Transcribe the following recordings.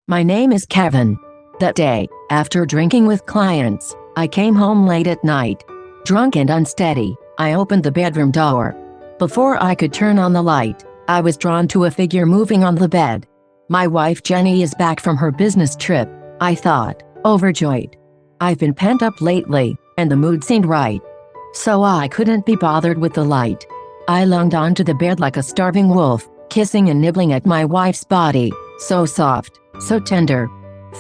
My name is Kevin. That day, after drinking with clients, I came home late at night. Drunk and unsteady, I opened the bedroom door. Before I could turn on the light, I was drawn to a figure moving on the bed. My wife Jenny is back from her business trip, I thought, overjoyed. I've been pent up lately, and the mood seemed right. So I couldn't be bothered with the light. I lunged onto the bed like a starving wolf, kissing and nibbling at my wife's body, so soft, so tender.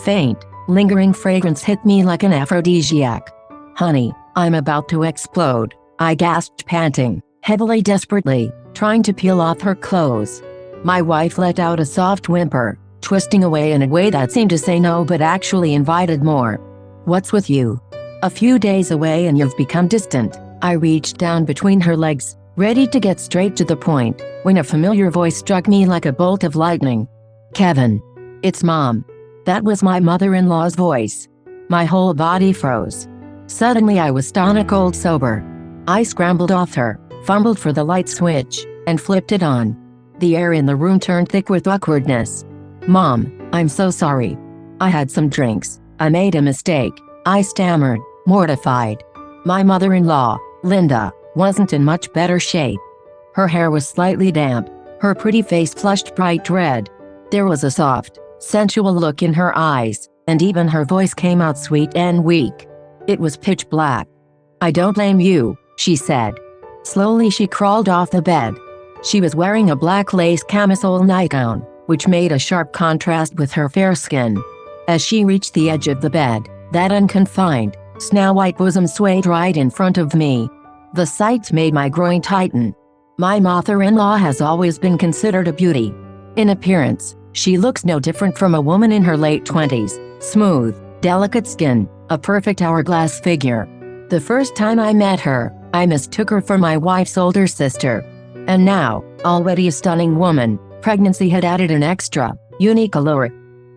Faint, lingering fragrance hit me like an aphrodisiac. Honey, I'm about to explode, I gasped, panting, heavily, desperately, trying to peel off her clothes. My wife let out a soft whimper, twisting away in a way that seemed to say no but actually invited more. What's with you? A few days away and you've become distant. I reached down between her legs, ready to get straight to the point, when a familiar voice struck me like a bolt of lightning. Kevin. It's Mom. That was my mother-in-law's voice. My whole body froze. Suddenly I was stone cold sober. I scrambled off her, fumbled for the light switch, and flipped it on. The air in the room turned thick with awkwardness. Mom, I'm so sorry. I had some drinks. I made a mistake, I stammered, mortified. My mother-in-law, Linda, wasn't in much better shape. Her hair was slightly damp, her pretty face flushed bright red. There was a soft, sensual look in her eyes, and even her voice came out sweet and weak. It was pitch black. I don't blame you, she said. Slowly she crawled off the bed. She was wearing a black lace camisole nightgown, which made a sharp contrast with her fair skin. As she reached the edge of the bed, that unconfined, snow-white bosom swayed right in front of me. The sight made my groin tighten. My mother-in-law has always been considered a beauty. In appearance, she looks no different from a woman in her late 20s, smooth, delicate skin, a perfect hourglass figure. The first time I met her, I mistook her for my wife's older sister. And now, already a stunning woman, pregnancy had added an extra, unique allure.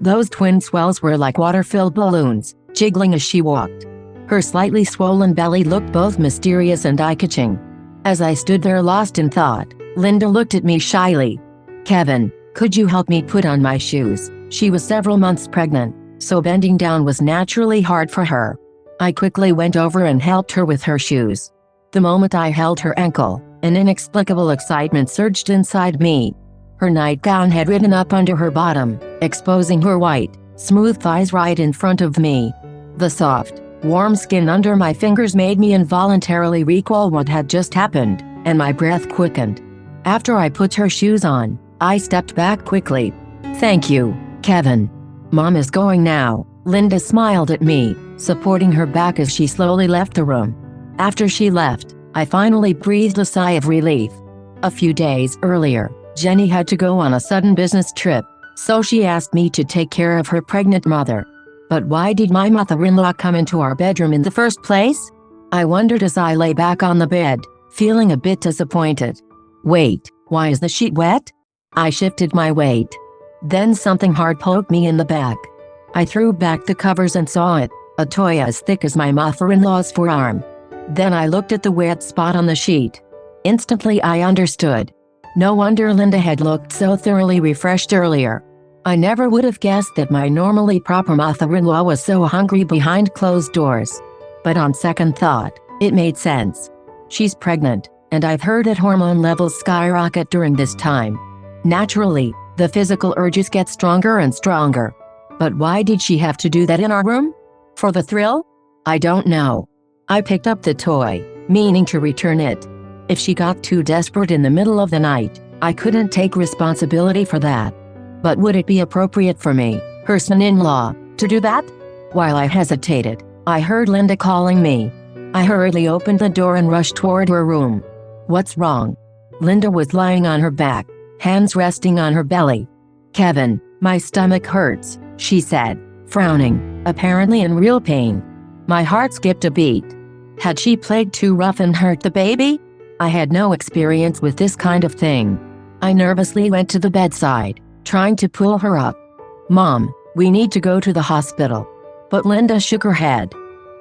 Those twin swells were like water-filled balloons, jiggling as she walked. Her slightly swollen belly looked both mysterious and eye-catching. As I stood there lost in thought, Linda looked at me shyly. Kevin, could you help me put on my shoes? She was several months pregnant, so bending down was naturally hard for her. I quickly went over and helped her with her shoes. The moment I held her ankle, an inexplicable excitement surged inside me. Her nightgown had ridden up under her bottom, exposing her white, smooth thighs right in front of me. The soft, warm skin under my fingers made me involuntarily recall what had just happened, and my breath quickened. After I put her shoes on, I stepped back quickly. Thank you, Kevin. Mom is going now. Linda smiled at me, supporting her back as she slowly left the room. After she left, I finally breathed a sigh of relief. A few days earlier, Jenny had to go on a sudden business trip, so she asked me to take care of her pregnant mother. But why did my mother-in-law come into our bedroom in the first place? I wondered as I lay back on the bed, feeling a bit disappointed. Wait, why is the sheet wet? I shifted my weight. Then something hard poked me in the back. I threw back the covers and saw it, a toy as thick as my mother-in-law's forearm. Then I looked at the wet spot on the sheet. Instantly I understood. No wonder Linda had looked so thoroughly refreshed earlier. I never would have guessed that my normally proper mother-in-law was so hungry behind closed doors. But on second thought, it made sense. She's pregnant, and I've heard that hormone levels skyrocket during this time. Naturally, the physical urges get stronger and stronger. But why did she have to do that in our room? For the thrill? I don't know. I picked up the toy, meaning to return it. If she got too desperate in the middle of the night, I couldn't take responsibility for that. But would it be appropriate for me, her son-in-law, to do that? While I hesitated, I heard Linda calling me. I hurriedly opened the door and rushed toward her room. What's wrong? Linda was lying on her back, hands resting on her belly. Kevin, my stomach hurts, she said, frowning, apparently in real pain. My heart skipped a beat. Had she played too rough and hurt the baby? I had no experience with this kind of thing. I nervously went to the bedside, trying to pull her up. Mom, we need to go to the hospital. But Linda shook her head.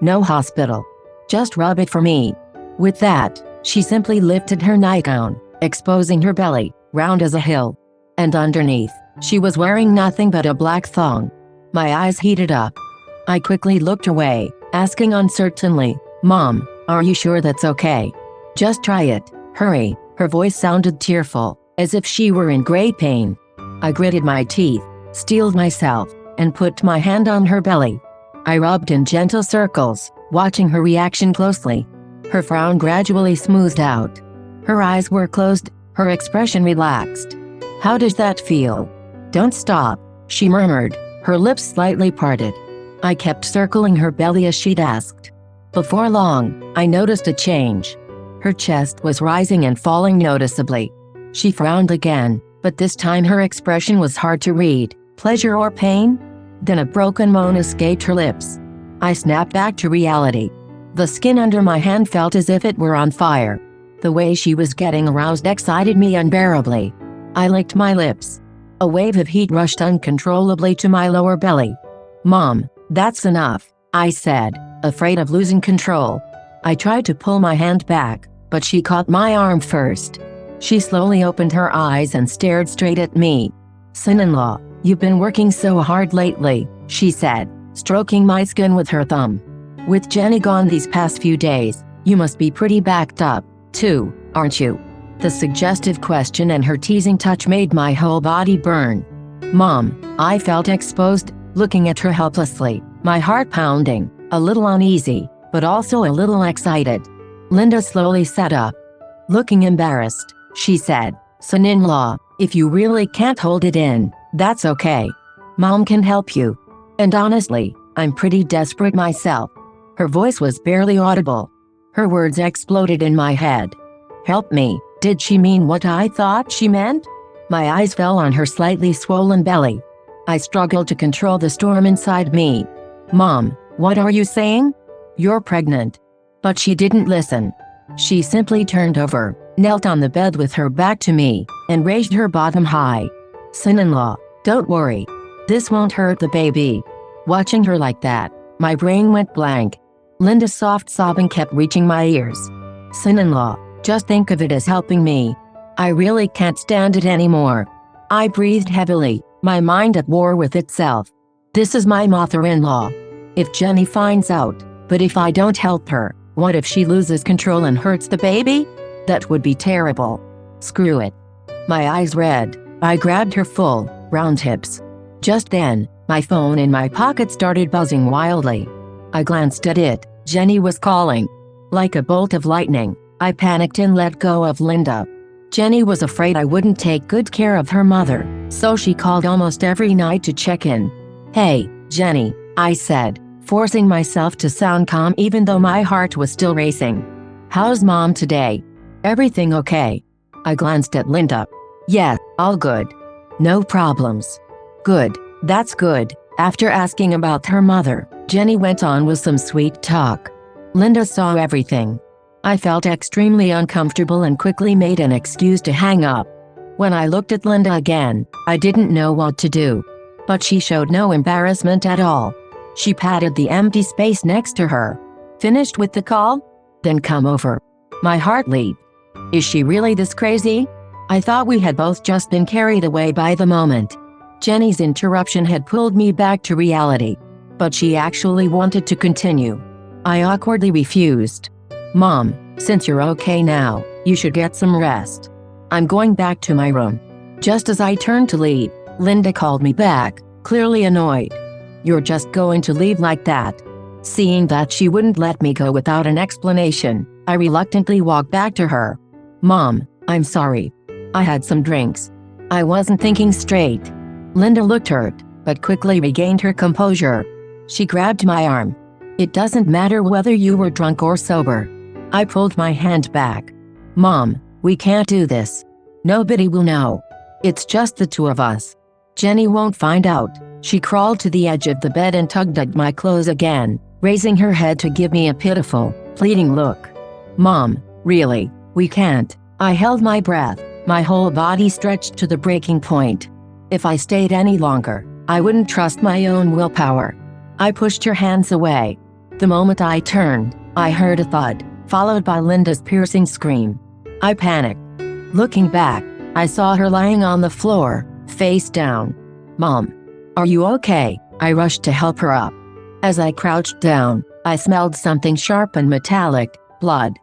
No hospital. Just rub it for me. With that, she simply lifted her nightgown, exposing her belly, round as a hill. And underneath, she was wearing nothing but a black thong. My eyes heated up. I quickly looked away, asking uncertainly, "Mom, are you sure that's okay? Just try it, hurry." Her voice sounded tearful, as if she were in great pain. I gritted my teeth, steeled myself, and put my hand on her belly. I rubbed in gentle circles, watching her reaction closely. Her frown gradually smoothed out. Her eyes were closed, her expression relaxed. "How does that feel?" "Don't stop," she murmured, her lips slightly parted. I kept circling her belly as she'd asked. Before long, I noticed a change. Her chest was rising and falling noticeably. She frowned again, but this time her expression was hard to read, pleasure or pain. Then a broken moan escaped her lips. I snapped back to reality. The skin under my hand felt as if it were on fire. The way she was getting aroused excited me unbearably. I licked my lips. A wave of heat rushed uncontrollably to my lower belly. "Mom, that's enough," I said, afraid of losing control. I tried to pull my hand back, but she caught my arm first. She slowly opened her eyes and stared straight at me. "Son-in-law, you've been working so hard lately," she said, stroking my skin with her thumb. "With Jenny gone these past few days, you must be pretty backed up, too, aren't you?" The suggestive question and her teasing touch made my whole body burn. "Mom," I felt exposed, looking at her helplessly, my heart pounding, a little uneasy, but also a little excited. Linda slowly sat up. Looking embarrassed, she said, "Son-in-law, if you really can't hold it in, that's okay. Mom can help you. And honestly, I'm pretty desperate myself." Her voice was barely audible. Her words exploded in my head. Help me, did she mean what I thought she meant? My eyes fell on her slightly swollen belly. I struggled to control the storm inside me. "Mom, what are you saying? You're pregnant." But she didn't listen. She simply turned over, knelt on the bed with her back to me, and raised her bottom high. "Son-in-law, don't worry. This won't hurt the baby." Watching her like that, my brain went blank. Linda's soft sobbing kept reaching my ears. "Son-in-law, just think of it as helping me. I really can't stand it anymore." I breathed heavily, my mind at war with itself. This is my mother-in-law. If Jenny finds out, but if I don't help her, what if she loses control and hurts the baby? That would be terrible. Screw it. My eyes red, I grabbed her full, round hips. Just then, my phone in my pocket started buzzing wildly. I glanced at it. Jenny was calling. Like a bolt of lightning, I panicked and let go of Linda. Jenny was afraid I wouldn't take good care of her mother, so she called almost every night to check in. "Hey, Jenny," I said, forcing myself to sound calm even though my heart was still racing. "How's Mom today? Everything okay?" I glanced at Linda. "Yeah, all good. No problems." "Good, that's good." After asking about her mother, Jenny went on with some sweet talk. Linda saw everything. I felt extremely uncomfortable and quickly made an excuse to hang up. When I looked at Linda again, I didn't know what to do. But she showed no embarrassment at all. She patted the empty space next to her. "Finished with the call? Then come over." My heart leaped. Is she really this crazy? I thought we had both just been carried away by the moment. Jenny's interruption had pulled me back to reality. But she actually wanted to continue. I awkwardly refused. "Mom, since you're okay now, you should get some rest. I'm going back to my room." Just as I turned to leave, Linda called me back, clearly annoyed. "You're just going to leave like that?" Seeing that she wouldn't let me go without an explanation, I reluctantly walked back to her. "Mom, I'm sorry. I had some drinks. I wasn't thinking straight." Linda looked hurt, but quickly regained her composure. She grabbed my arm. "It doesn't matter whether you were drunk or sober." I pulled my hand back. "Mom, we can't do this. Nobody will know. It's just the two of us. Jenny won't find out." She crawled to the edge of the bed and tugged at my clothes again, raising her head to give me a pitiful, pleading look. "Mom, really, we can't." I held my breath, my whole body stretched to the breaking point. If I stayed any longer, I wouldn't trust my own willpower. I pushed her hands away. The moment I turned, I heard a thud, followed by Linda's piercing scream. I panicked. Looking back, I saw her lying on the floor, face down. "Mom, are you okay?" I rushed to help her up. As I crouched down, I smelled something sharp and metallic, blood.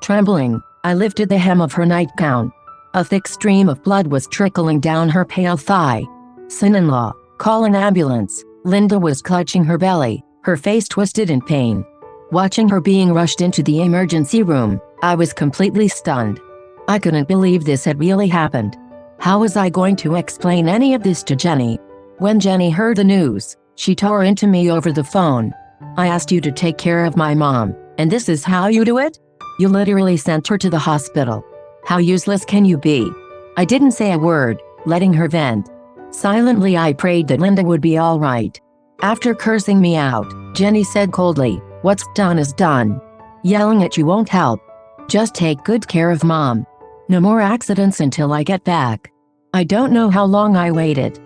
Trembling, I lifted the hem of her nightgown. A thick stream of blood was trickling down her pale thigh. Son-in-law, call an ambulance. Linda was clutching her belly, her face twisted in pain. Watching her being rushed into the emergency room, I was completely stunned. I couldn't believe this had really happened. How was I going to explain any of this to Jenny? When Jenny heard the news, she tore into me over the phone. I asked you to take care of my mom, and this is how you do it? You literally sent her to the hospital. How useless can you be? I didn't say a word, letting her vent. Silently I prayed that Linda would be all right. After cursing me out, Jenny said coldly, "What's done is done. Yelling at you won't help. Just take good care of mom. No more accidents until I get back." I don't know how long I waited.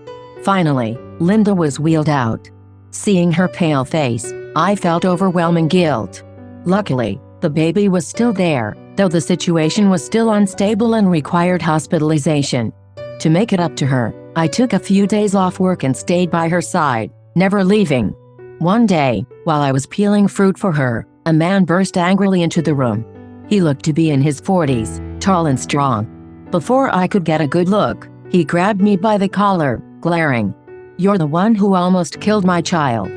Finally, Linda was wheeled out. Seeing her pale face, I felt overwhelming guilt. Luckily, the baby was still there, though the situation was still unstable and required hospitalization. To make it up to her, I took a few days off work and stayed by her side, never leaving. One day, while I was peeling fruit for her, a man burst angrily into the room. He looked to be in his 40s, tall and strong. Before I could get a good look, he grabbed me by the collar, glaring. "You're the one who almost killed my child."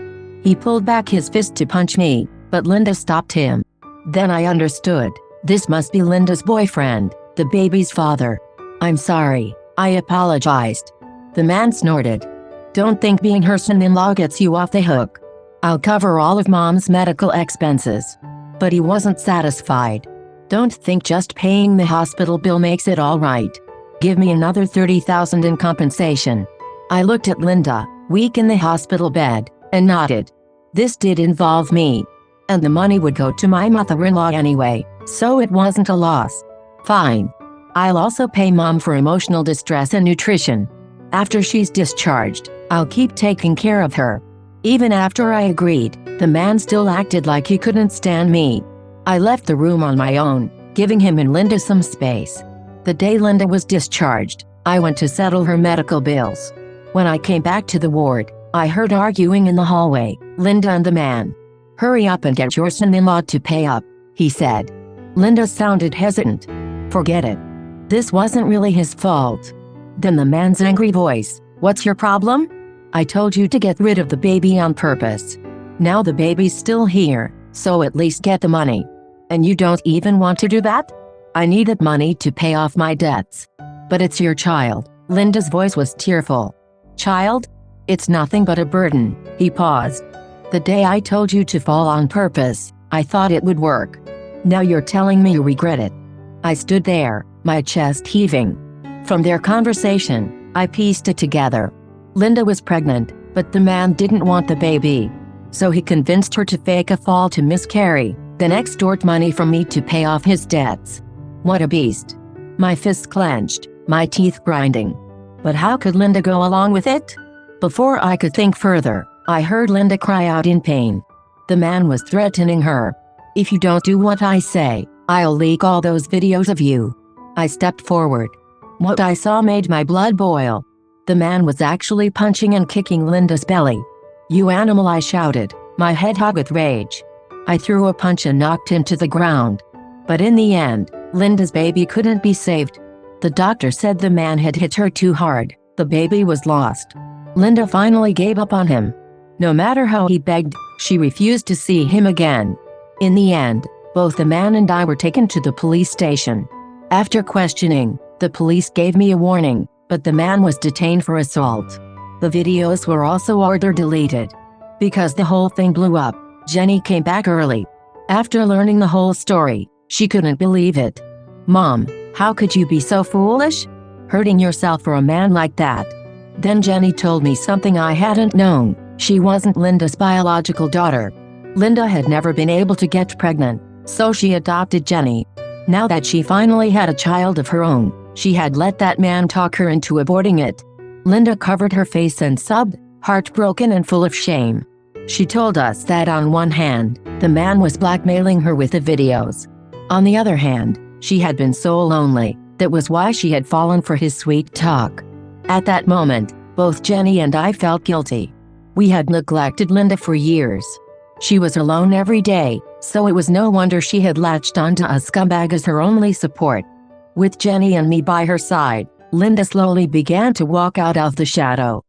He pulled back his fist to punch me, but Linda stopped him. Then I understood. This must be Linda's boyfriend, the baby's father. "I'm sorry," I apologized. The man snorted. "Don't think being her son-in-law gets you off the hook. I'll cover all of mom's medical expenses." But he wasn't satisfied. "Don't think just paying the hospital bill makes it all right. Give me another $30,000 in compensation." I looked at Linda, weak in the hospital bed, and nodded. This did involve me. And the money would go to my mother-in-law anyway, so it wasn't a loss. "Fine. I'll also pay mom for emotional distress and nutrition. After she's discharged, I'll keep taking care of her." Even after I agreed, the man still acted like he couldn't stand me. I left the room on my own, giving him and Linda some space. The day Linda was discharged, I went to settle her medical bills. When I came back to the ward, I heard arguing in the hallway, Linda and the man. "Hurry up and get your son-in-law to pay up," he said. Linda sounded hesitant. "Forget it. This wasn't really his fault." Then the man's angry voice, "What's your problem? I told you to get rid of the baby on purpose. Now the baby's still here, so at least get the money. And you don't even want to do that? I needed money to pay off my debts." "But it's your child." Linda's voice was tearful. "Child? It's nothing but a burden." He paused. "The day I told you to fall on purpose, I thought it would work. Now you're telling me you regret it." I stood there, my chest heaving. From their conversation, I pieced it together. Linda was pregnant, but the man didn't want the baby. So he convinced her to fake a fall to miscarry, then extort money from me to pay off his debts. What a beast. My fists clenched, my teeth grinding. But how could Linda go along with it? Before I could think further, I heard Linda cry out in pain. The man was threatening her. "If you don't do what I say, I'll leak all those videos of you." I stepped forward. What I saw made my blood boil. The man was actually punching and kicking Linda's belly. "You animal," I shouted, my head hot with rage. I threw a punch and knocked him to the ground. But in the end, Linda's baby couldn't be saved. The doctor said the man had hit her too hard. The baby was lost. Linda finally gave up on him. No matter how he begged, she refused to see him again. In the end, both the man and I were taken to the police station. After questioning, the police gave me a warning, but the man was detained for assault. The videos were also ordered deleted. Because the whole thing blew up, Jenny came back early. After learning the whole story, she couldn't believe it. "Mom, how could you be so foolish? Hurting yourself for a man like that?" Then Jenny told me something I hadn't known. She wasn't Linda's biological daughter. Linda had never been able to get pregnant, so she adopted Jenny. Now that she finally had a child of her own, she had let that man talk her into aborting it. Linda covered her face and sobbed, heartbroken and full of shame. She told us that on one hand, the man was blackmailing her with the videos. On the other hand, she had been so lonely, that was why she had fallen for his sweet talk. At that moment, both Jenny and I felt guilty. We had neglected Linda for years. She was alone every day, so it was no wonder she had latched onto a scumbag as her only support. With Jenny and me by her side, Linda slowly began to walk out of the shadow.